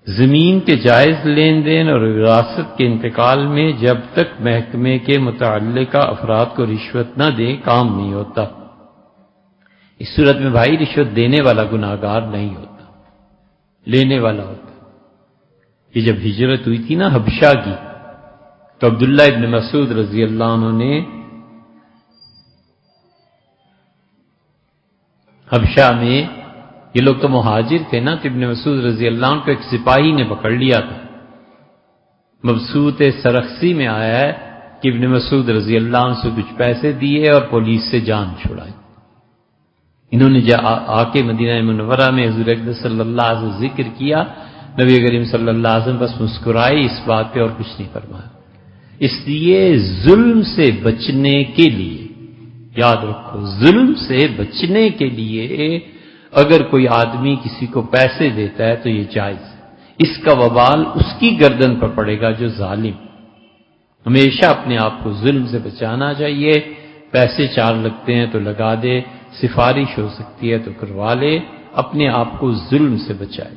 زمین کے جائز لین دین اور وراثت کے انتقال میں جب تک محکمے کے متعلقہ افراد کو رشوت نہ دیں کام نہیں ہوتا۔ اس صورت میں بھائی رشوت دینے والا گناہگار نہیں ہوتا، لینے والا ہوتا۔ یہ جب ہجرت ہوئی تھی نا حبشہ کی، تو عبداللہ ابن مسعود رضی اللہ عنہ نے حبشہ میں، یہ لوگ تو مہاجر تھے نا، تو ابن مسعود رضی اللہ عنہ کو ایک سپاہی نے پکڑ لیا تھا۔ مبسوط سرخسی میں آیا ہے کہ ابن مسعود رضی اللہ عنہ سے کچھ پیسے دیے اور پولیس سے جان چھڑائی۔ انہوں نے آ کے مدینہ منورہ میں حضور اقدس صلی اللہ علیہ وسلم ذکر کیا، نبی کریم صلی اللہ علیہ وسلم بس مسکرائے، اس بات پہ اور کچھ نہیں فرمایا۔ اس لیے ظلم سے بچنے کے لیے، یاد رکھو، ظلم سے بچنے کے لیے اگر کوئی آدمی کسی کو پیسے دیتا ہے تو یہ جائز ہے، اس کا وبال اس کی گردن پر پڑے گا جو ظالم۔ ہمیشہ اپنے آپ کو ظلم سے بچانا چاہیے۔ پیسے چار لگتے ہیں تو لگا دے، سفارش ہو سکتی ہے تو کروا لے، اپنے آپ کو ظلم سے بچائے۔